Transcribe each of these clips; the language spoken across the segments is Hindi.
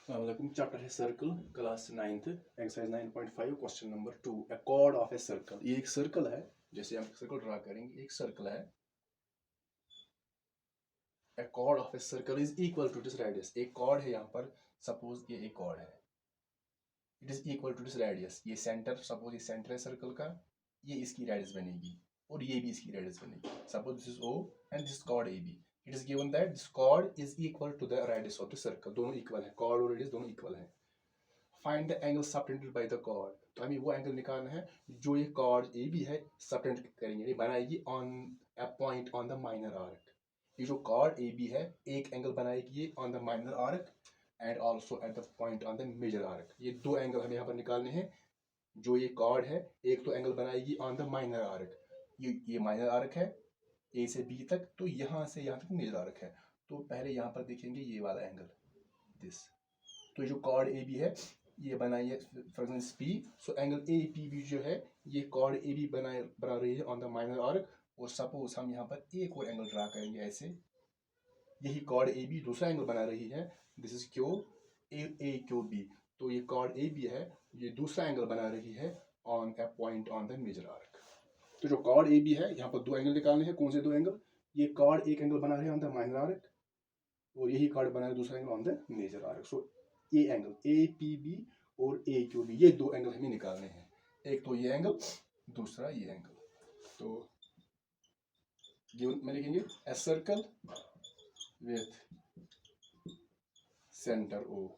चैप्टर है circle, class 9th, exercise 9.5, question number 2। A chord of a circle. ये एक सर्कल है, जैसे हम सर्कल ड्रा करेंगे, एक सर्कल है। A chord of a circle is equal to this radius. एक कॉर्ड है यहाँ पर, सपोज ये एक कॉर्ड है, it is equal to this radius. ये सेंटर, सपोज ये सेंटर है सर्कल का, ये इसकी रेडियस बनेगी और ये भी इसकी रेडियस बनेगी। Suppose this is O and this chord A B. It is given that this chord is equal to the radius of the circle. दोनों इक्वल है, कॉर्ड और रेडियस दोनों इक्वल है। Find the angle subtended by the chord. तो हमें वो एंगल निकालना है जो ये कॉर्ड ए बी है सबटेंड करेंगे, ये बनाएगी on a point on the minor arc. ये जो कॉर्ड ए बी है एक एंगल बनाएगी ये on the minor arc and also at the point on the major arc. ये दो एंगल हमें यहाँ पर निकालने हैं। जो ये कॉर्ड है एक तो एंगल बनाएगी ऑन द माइनर आर्क, ये माइनर आर्क है ए से बी तक, तो यहाँ से यहाँ तक मेजर आर्क है। तो पहले यहाँ पर देखेंगे ये वाला एंगल, दिस। तो जो कॉर्ड ए बी है ये बनाइए for example P. So angle A P B जो है ये कॉर्ड ए बी बना रही है ऑन द माइनर आर्क। और सपोज हम यहाँ पर एक और एंगल ड्रा करेंगे ऐसे, यही कॉर्ड ए बी दूसरा एंगल बना रही है, this is Q A Q B. तो ये कॉर्ड ए बी है, ये दूसरा एंगल बना रही है on a point on the major arc. तो जो कॉर्ड ए बी है यहाँ पर दो एंगल निकालने हैं। कौन से दो एंगल? ये कॉर्ड एक एंगल बना रहे हैं ऑन द माइनर आर्क और यही कॉर्ड बना रहे दूसरा angle on the major arc. So ये एंगल ए पी बी और ए क्यू बी, ये दो एंगल हमें निकालने हैं। एक तो ये एंगल, दूसरा ये एंगल। तो में लिखेंगे a circle with centre O,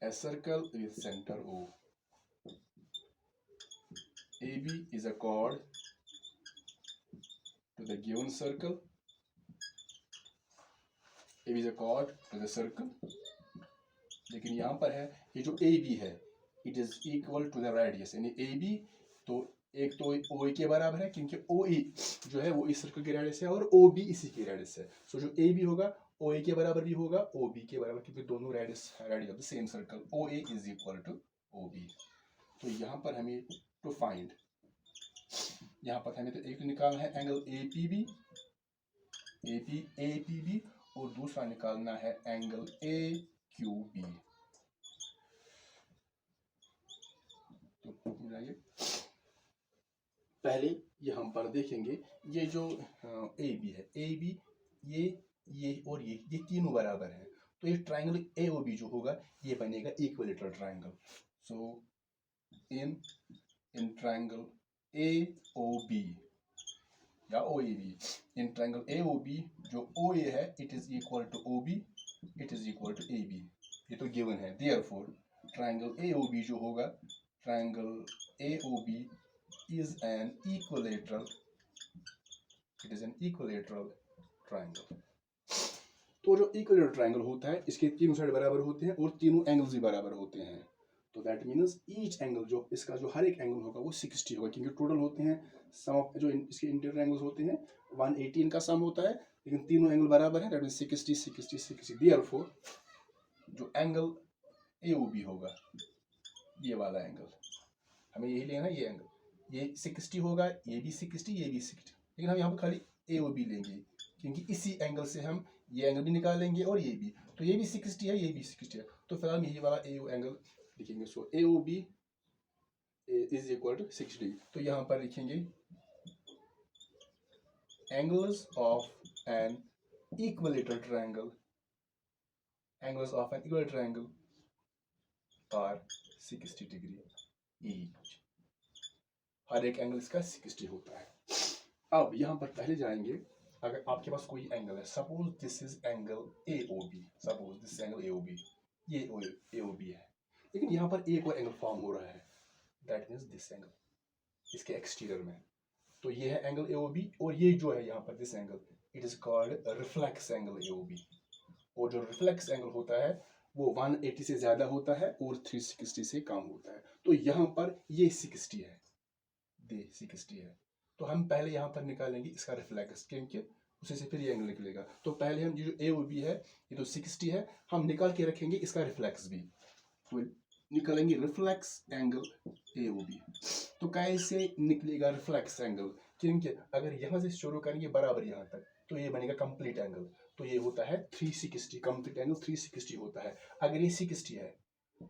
a circle with centre O. AB is a chord to the given circle. AB is a chord to the circle. लेकिन यहाँ पर है ये जो AB है it is equal to the radius, यानी AB तो एक तो OA के बराबर है क्योंकि OA जो है वो इस सर्कल की रेडियस है और OB इसी की रेडियस है। सो जो AB होगा OA के बराबर भी होगा, OB के बराबर, क्योंकि दोनों radius of the same circle. OA is equal to OB। तो यहाँ पर हमें टू फाइंड, यहाँ पर हमें तो एक निकालना है एंगल ए पी बी और दूसरा निकालना है एंगल ए क्यू बी। तो मिलाइए, पहले ये हम पर देखेंगे ये जो ए बी है, ए बी ये और ये तीनों बराबर है। तो ये ट्राइंगल ए ओ बी जो होगा ये बनेगा equilateral triangle. So in triangle A O B या O A B, in triangle A O B जो ओ ए है it is equal to O B, it is equal to A B, ये तो गिवन है। Therefore triangle A O B जो होगा, triangle A O B is an equilateral, it is an equilateral triangle. तो जो इक्विलेटरल ट्राइंगल होता है इसके तीनों साइड बराबर होते हैं और तीनों एंगल्स भी बराबर होते हैं। तो दैट मीन्स ईच एंगल जो इसका जो हर एक एंगल होगा वो 60 होगा, क्योंकि टोटल होते हैं सम ऑफ जो इसके इंटीरियर एंगल्स होते हैं 118 का सम होता है, लेकिन तीनों एंगल बराबर है, दैट मीन्स 60 60 60। देयरफॉर जो एंगल ए ओ बी होगा ये वाला एंगल, हमें यही लेना है, ये एंगल ये 60 होगा, ये भी 60, ये भी 60, लेकिन हम यहाँ पर खाली ए ओ बी लेंगे क्योंकि इसी एंगल से हम ये एंगल भी निकालेंगे और ये भी, तो ये भी 60 है, ये भी 60 है। तो फिलहाल यही वाला ए ओ एंगल लिखेंगे। So A O B is equal to 60। तो यहाँ पर लिखेंगे angles of an equilateral triangle, angles of an equilateral triangle are 60 degree each. हर एक एंगल इसका 60 होता है। अब यहाँ पर पहले जाएंगे, अगर आपके पास कोई एंगल है, suppose this is angle A O B, suppose this angle A O B, ये ए ओ बी है, लेकिन यहाँ पर एक और एंगल फॉर्म हो रहा है, दैट मीन्स दिस एंगल इसके एक्सटीरियर में। तो ये है एंगल ए ओ बी और ये जो है यहाँ पर this angle, it is called reflex angle A O B. और जो रिफ्लेक्स एंगल होता है वो 180 से ज़्यादा होता है और 360 से कम होता है। तो यहाँ पर ये 60 है, दे 60 है, तो हम पहले यहाँ पर निकालेंगे इसका रिफ्लेक्स, क्योंकि उसी से फिर ये एंगल निकलेगा। तो पहले हम जो ए ओ बी है ये तो 60 है, हम निकाल के रखेंगे इसका रिफ्लेक्स भी। तो निकालेंगे reflex angle A O B. तो कैसे निकलेगा रिफ्लेक्स एंगल? क्योंकि अगर यहाँ से शुरू करेंगे बराबर यहाँ तक तो ये बनेगा कंप्लीट एंगल। तो ये होता है 360, कंप्लीट एंगल 360 होता है। अगर ये 60 है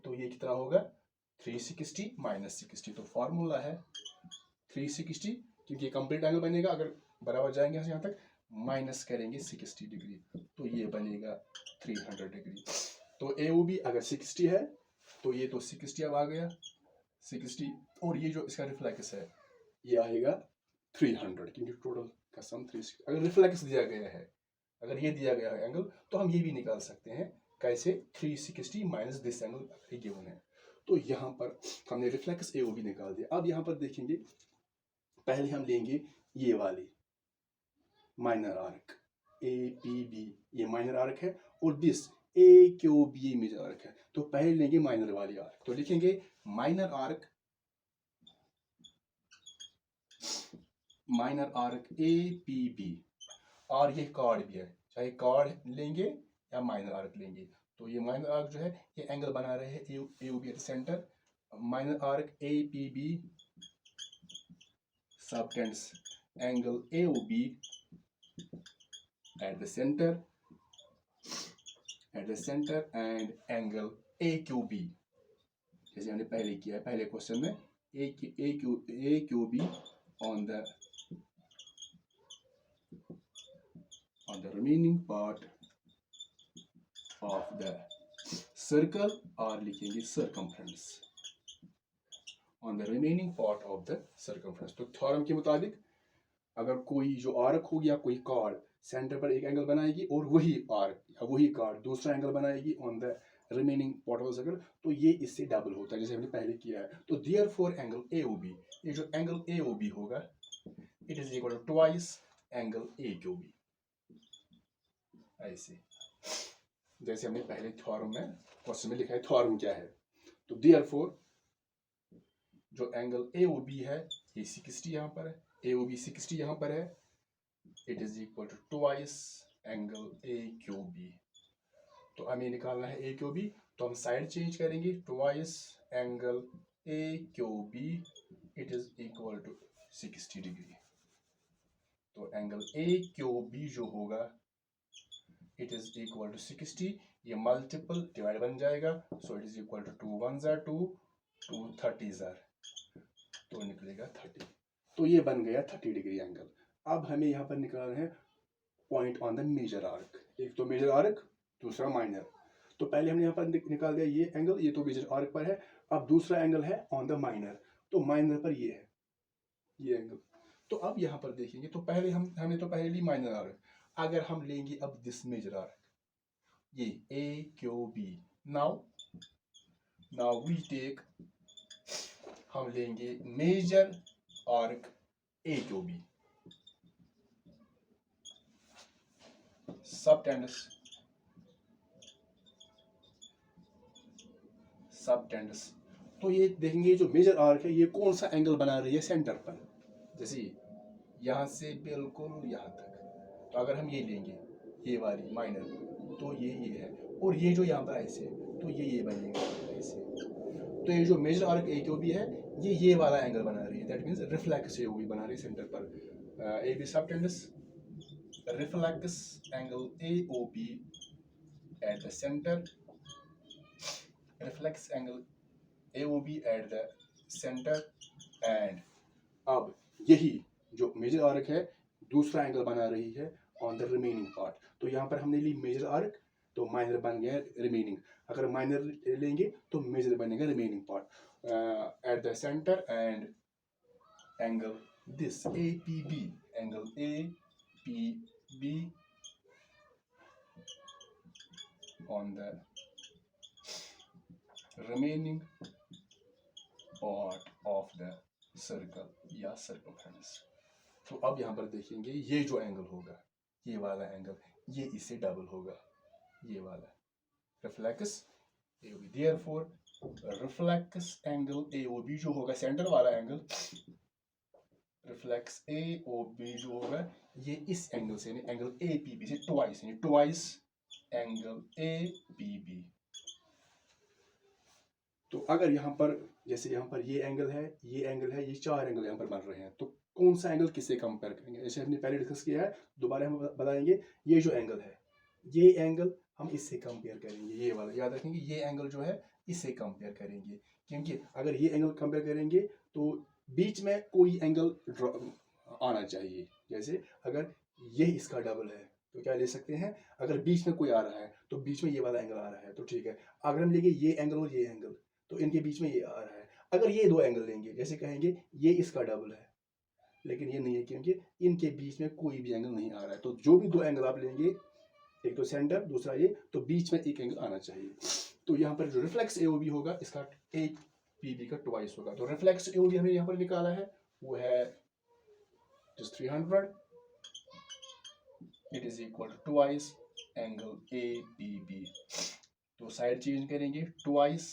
तो ये कितना होगा 360 माइनस 60। तो फॉर्मूला है 360, क्योंकि ये कंप्लीट एंगल बनेगा। अगर बराबर जाएंगे यहाँ से यहाँ तक माइनस करेंगे 60 डिग्री तो ये बनेगा 300 डिग्री। तो AOB अगर 60 है तो ये तो 60 अब आ गया 60, और ये जो इसका रिफ्लेक्स है ये आएगा 300, क्योंकि टोटल का सम 360। अगर रिफ्लेक्स दिया गया है, अगर ये दिया गया है एंगल, तो हम ये भी निकाल सकते हैं कैसे 360 माइनस दिस एंगल गिवन है। तो यहाँ पर हमने रिफ्लेक्स AOB निकाल दिया। अब यहाँ पर देखेंगे, पहले हम लेंगे ये वाली माइनर आर्क APB, ये माइनर आर्क है, और दिस AQB मेजर आर्क है। तो पहले लेंगे माइनर वाली आर्क। तो लिखेंगे माइनर आर्क APB, और ये कॉर्ड भी है, चाहे कॉर्ड लेंगे या माइनर आर्क लेंगे। तो ये माइनर आर्क जो है ये एंगल बना रहे हैं AOB at centre. Minor arc APB subtends angle AOB at the center and angle AQB, जैसे हमने पहले किया है पहले क्वेश्चन में, AQB on the remaining part of the circle, और लिखेंगे circumference on the remaining part of the circumference। तो थ्योरम के मुताबिक अगर कोई जो आर्क होगी या कोई कार्ड सेंटर पर एक एंगल बनाएगी और वही आर्क या वही कार्ड दूसरा एंगल बनाएगी on the remaining part of the circle, तो ये इससे डबल होता है, जैसे हमने पहले किया है। तो देयरफॉर एंगल AOB, ये जो एंगल AOB होगा it is equal to twice angle AQB, ऐसे जैसे हमने पहले थ्योरम में क्वेश्चन में लिखा है। थ्योरम क्या है? तो देयरफॉर जो एंगल AOB है ये 60 यहाँ पर है, AOB 60 यहाँ पर है, it is equal to twice angle AQB। तो हमें निकालना है AQB, तो हम साइड चेंज करेंगे, twice angle AQB it is equal to 60 degree. तो एंगल AQB जो होगा इट इज इक्वल टू 60, ये मल्टीपल डिवाइड बन जाएगा, so it is equal to 2 1 जार 2 2 30 जार, तो निकलेगा 30। तो ये बन गया 30 डिग्री एंगल। अब हमें यहाँ पर निकालना है point on the major arc, एक तो मेजर आर्क दूसरा माइनर। तो पहले हमने यहाँ पर निकाल दिया ये एंगल, ये तो मेजर आर्क पर है। अब दूसरा एंगल है ऑन द माइनर, तो माइनर पर ये है ये एंगल। तो अब यहाँ पर देखेंगे, तो पहले हमने तो पहले ली माइनर आर्क, अगर हम लेंगे अब दिस मेजर आर्क ये AQB, नाउ वी टेक, हम लेंगे मेजर आर्क AQB, सबटेंडस। तो ये देखेंगे जो मेजर आर्क है ये कौन सा एंगल बना रही है सेंटर पर, जैसे यहाँ से बिल्कुल यहाँ तक। तो अगर हम ये लेंगे ये वाली माइनर, तो ये है, और ये जो यहाँ पर ऐसे, तो ये बनेगा ऐसे। तो ये जो मेजर आर्क AQB है ये वाला एंगल बना रही है, दैट मीन्स रिफ्लेक्स AOB बना रही है सेंटर पर। AB सबटेंडस reflects angle AOB at the center, reflects angle AOB at the center, and अब यही जो मेजर आर्क है दूसरा एंगल बना रही है ऑन द रिमेनिंग पार्ट। तो यहाँ पर हमने ली मेजर आर्क, तो माइनर बन गया रिमेनिंग। अगर माइनर लेंगे तो मेजर बनेगा remaining part at the centre, and angle this APB, angle APB on the remaining part of the circle या circumference। तो अब यहाँ पर देखेंगे ये जो एंगल होगा ये वाला एंगल ये इससे डबल होगा, ये वाला reflex AOB। Therefore reflex angle AOB जो होगा सेंटर वाला एंगल, रिफ्लेक्स AOB जो होगा ये इस एंगल से नहीं, एंगल APB से ट्वाइस एंगल APB। तो अगर यहाँ पर जैसे यहाँ पर ये एंगल है ये चार एंगल यहाँ पर बन रहे हैं, तो कौन सा एंगल किससे कंपेयर करेंगे? जैसे हमने पहले डिस्कस किया है, दोबारा हम बताएंगे। ये जो एंगल है ये एंगल हम इससे कंपेयर करेंगे, ये वाला याद रखेंगे, ये एंगल जो है इससे कंपेयर करेंगे, क्योंकि अगर ये एंगल कंपेयर करेंगे तो बीच में कोई एंगल आना चाहिए। जैसे अगर ये इसका डबल है तो क्या ले सकते हैं, अगर बीच में कोई आ रहा है तो बीच में ये वाला एंगल आ रहा है तो ठीक है। अगर हम लेंगे ये एंगल और ये एंगल तो इनके बीच में ये आ रहा है। अगर ये दो एंगल लेंगे, जैसे कहेंगे ये इसका डबल है, लेकिन ये नहीं है क्योंकि इनके बीच में कोई भी एंगल नहीं आ रहा है। तो जो भी दो एंगल आप लेंगे, एक तो सेंटर दूसरा ये, तो बीच में एक एंगल आना चाहिए। तो यहाँ पर जो रिफ्लेक्स एओबी होगा इसका एक पीबी का ट्वाइस होगा। तो रिफ्लेक्स एओबी हमने यहाँ पर निकाला है वो है 300, it is equal to twice angle A P B. तो साइड चेंज करेंगे, twice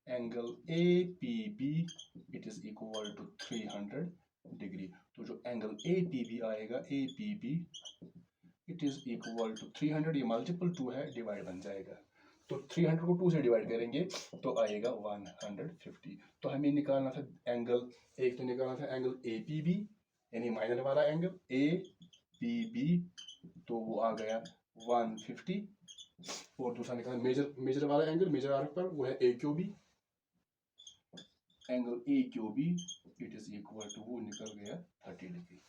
angle A P B it is equal to 300 degree. तो जो एंगल ए पी बी आएगा, A P B it is equal to 300, ये मल्टीपल 2 है, डिवाइड बन जाएगा। तो 300 को 2 से डिवाइड करेंगे तो आएगा 150। तो हमें निकालना था एंगल, एक तो निकालना था एंगल ए पी बी यानी माइनर वाला एंगल ए पी बी, तो वो आ गया 150। और दूसरा निकालना मेजर वाला एंगल, मेजर आर्क पर, वो है A Q B, angle A Q B it is equal to, वो निकल गया 30 डिग्री।